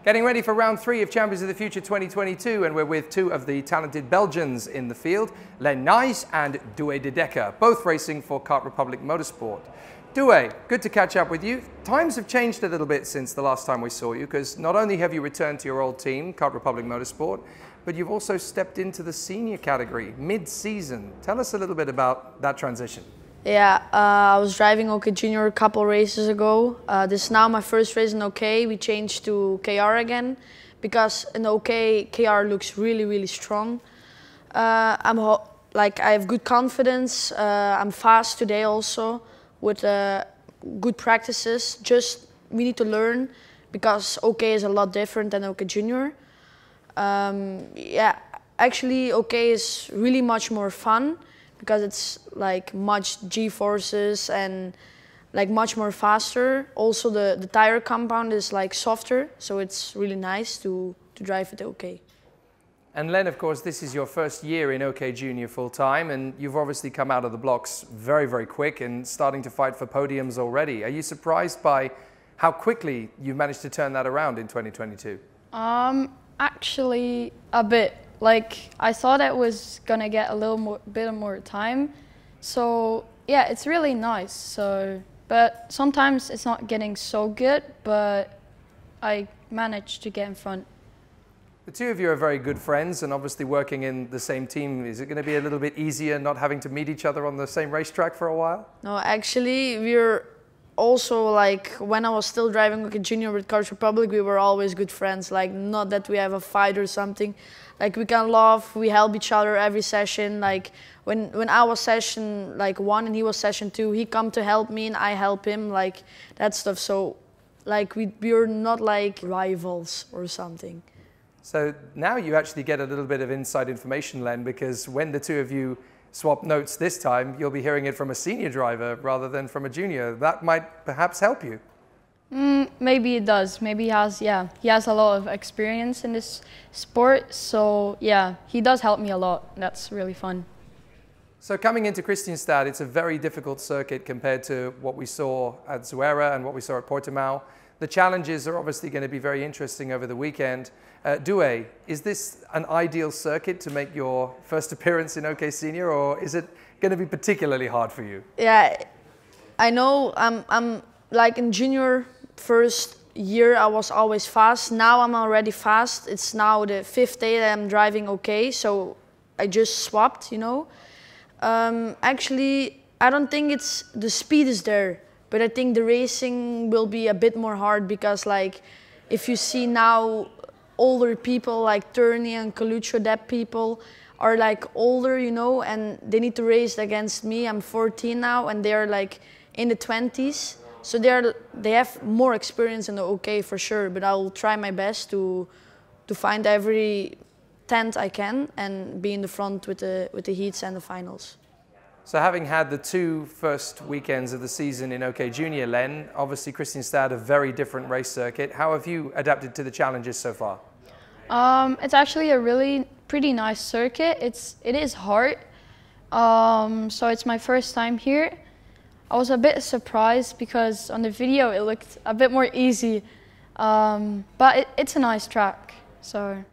Getting ready for round 3 of Champions of the Future 2022, and we're with two of the talented Belgians in the field, Lenn and Douwe Dedecker, both racing for Kart Republic Motorsport. Douwe, good to catch up with you. Times have changed a little bit since the last time we saw you, because not only have you returned to your old team, Kart Republic Motorsport, but you've also stepped into the senior category mid-season. Tell us a little bit about that transition. Yeah, I was driving OK Junior a couple races ago. This is now my first race in OK. We changed to KR again because in OK, KR looks really strong. I have good confidence. I'm fast today also with good practices. Just we need to learn because OK is a lot different than OK Junior. Yeah, actually OK is really much more fun, because it's like much G-forces and like much more faster. Also the tire compound is like softer, so it's really nice to drive it OK. And Lenn, of course, this is your first year in OK Junior full-time, and you've obviously come out of the blocks very quick and starting to fight for podiums already. Are you surprised by how quickly you managed to turn that around in 2022? Actually, a bit. Like, I thought it was gonna get a bit more time. So yeah, it's really nice. So, but sometimes it's not getting so good, but I managed to get in front. The two of you are very good friends and obviously working in the same team. Is it going to be a little bit easier not having to meet each other on the same racetrack for a while? No, actually, we're also, like, when I was still driving like a junior with Kart Republic, we were always good friends. Like, not that we have a fight or something. Like, we can laugh, we help each other every session. Like, when I was session like 1 and he was session 2, he come to help me and I help him, like that stuff. So, like, we're not like rivals or something. So now you actually get a little bit of inside information, Lenn, because when the two of you swap notes this time, you'll be hearing it from a senior driver rather than from a junior. That might perhaps help you. Maybe it does. Maybe he has a lot of experience in this sport. So yeah, he does help me a lot. That's really fun. So coming into Kristianstad, it's a very difficult circuit compared to what we saw at Zuera and what we saw at Portimao. The challenges are obviously going to be very interesting over the weekend. Douwe, is this an ideal circuit to make your first appearance in OK Senior, or is it going to be particularly hard for you? Yeah, I know. I'm like in junior first year I was always fast. Now I'm already fast. It's now the 5th day that I'm driving OK, so I just swapped, you know. Actually, I don't think it's the speed is there, but I think the racing will be a bit more hard because, like, if you see now older people like Turney and Coluccio, that people are like older, you know, and they need to race against me. I'm 14 now, and they're like in the 20s, so they have more experience in the OK for sure. But I'll try my best to find every tent I can and be in the front with the heats and the finals. So having had the 2 first weekends of the season in OK Junior, Lenn, obviously Kristianstad, a very different race circuit. How have you adapted to the challenges so far? It's actually a really pretty nice circuit. It is hard. So it's my first time here. I was a bit surprised because on the video it looked a bit more easy, but it's a nice track. So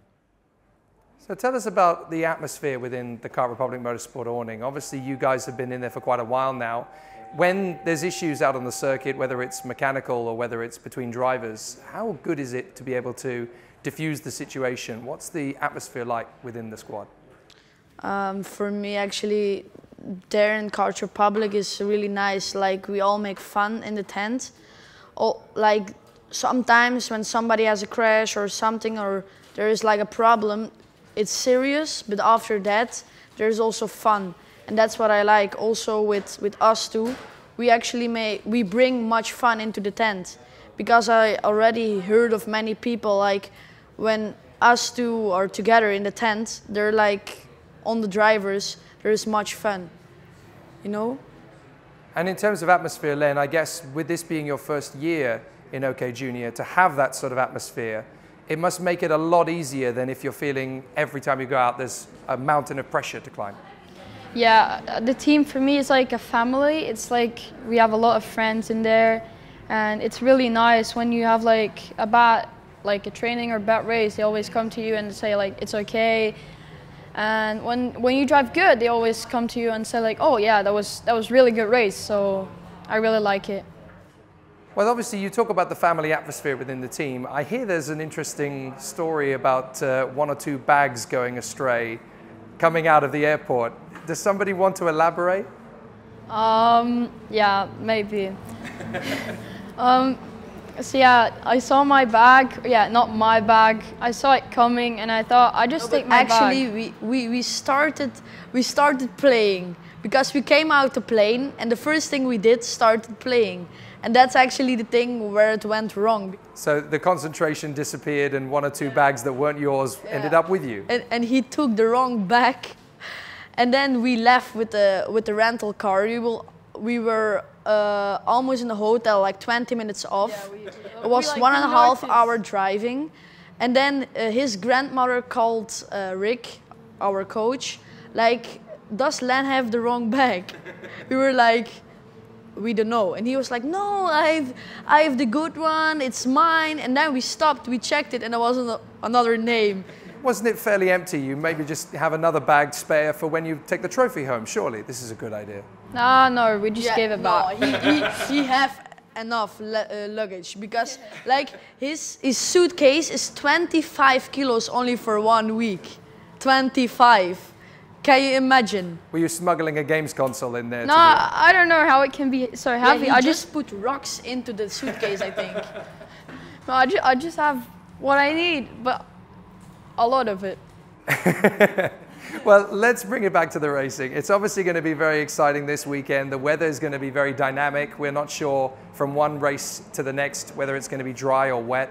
tell us about the atmosphere within the Kart Republic Motorsport awning. Obviously you guys have been in there for quite a while now. When there's issues out on the circuit, whether it's mechanical or whether it's between drivers, how good is it to be able to diffuse the situation? What's the atmosphere like within the squad? For me, actually, there in Kart Republic is really nice. Like, we all make fun in the tent. Like, sometimes when somebody has a crash or something, or there is like a problem, it's serious, but after that, there's also fun. And that's what I like also with us two. We bring much fun into the tent. Because I already heard of many people, like, when us two are together in the tent, they're like, on the drivers, there's much fun, you know? And in terms of atmosphere, Lenn, I guess with this being your first year in OK Junior, to have that sort of atmosphere, it must make it a lot easier than if you're feeling every time you go out there's a mountain of pressure to climb. Yeah, the team for me is like a family. It's like we have a lot of friends in there, and it's really nice when you have like a bad like a training or bad race, they always come to you and say like it's okay. And when you drive good, they always come to you and say like, oh yeah, that was really good race. So I really like it. Well, obviously you talk about the family atmosphere within the team. I hear there's an interesting story about 1 or 2 bags going astray coming out of the airport. Does somebody want to elaborate? Yeah, maybe. So yeah, I saw my bag. Yeah, not my bag. I saw it coming, and I thought I just take my bag. Actually, we started playing because we came out the plane, and the first thing we did started playing, and that's actually the thing where it went wrong. So the concentration disappeared, and 1 or 2 bags that weren't yours ended up with you. And he took the wrong bag, and then we left with the rental car. We were almost in the hotel, like 20 minutes off. Yeah, it was like 1.5 hour driving. And then his grandmother called Rick, our coach, like, does Lenn have the wrong bag? We were like, we don't know. And he was like, no, I have the good one, it's mine. And then we stopped, we checked it, and there was another name. Wasn't it fairly empty? You maybe just have another bag spare for when you take the trophy home. Surely this is a good idea. No, we just gave it back. He have enough luggage because like his suitcase is 25 kilos only for 1 week. 25. Can you imagine? Were you smuggling a games console in there? No, I don't know how it can be so heavy. Yeah, I just put rocks into the suitcase, I think. No, I just have what I need, but a lot of it. Well, let's bring it back to the racing. It's obviously going to be very exciting this weekend. The weather is going to be very dynamic. We're not sure from one race to the next whether it's going to be dry or wet.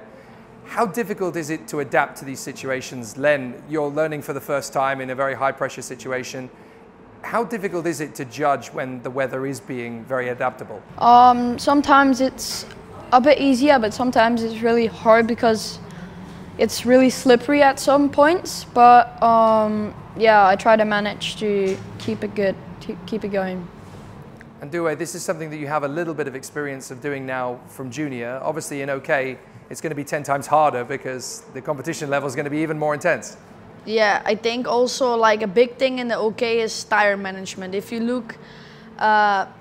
How difficult is it to adapt to these situations? Lenn, you're learning for the first time in a very high pressure situation. How difficult is it to judge when the weather is being very adaptable? Sometimes it's a bit easier, but sometimes it's really hard because it's really slippery at some points, but yeah, I try to manage to keep it good, to keep it going. And Douwe, this is something that you have a little bit of experience of doing now from junior. Obviously in OK, it's going to be 10 times harder because the competition level is going to be even more intense. Yeah, I think also like a big thing in the OK is tire management. If you look,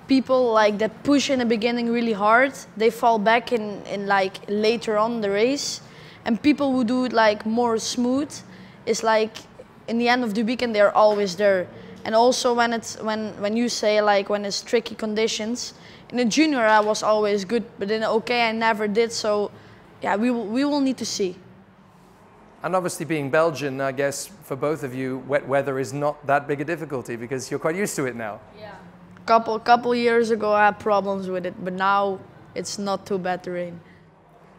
people like that push in the beginning really hard, they fall back in like later on the race. And people who do it like more smooth, is like in the end of the weekend they're always there. And also when you say like when it's tricky conditions, in the junior I was always good, but in the OK I never did. So yeah, we will need to see. And obviously being Belgian, I guess for both of you, wet weather is not that big a difficulty because you're quite used to it now. Yeah. Couple years ago I had problems with it, but now it's not too bad to rain.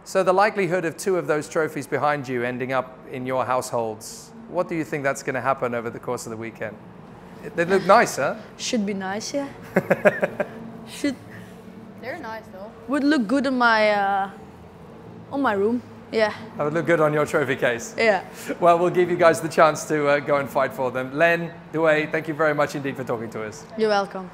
So the likelihood of 2 of those trophies behind you ending up in your households, what do you think that's going to happen over the course of the weekend? They look nice, huh? Should be nice, yeah. They're nice though. Would look good on my room, yeah. That would look good on your trophy case. Yeah. Well, we'll give you guys the chance to go and fight for them. Lenn, Douwe, thank you very much indeed for talking to us. You're welcome.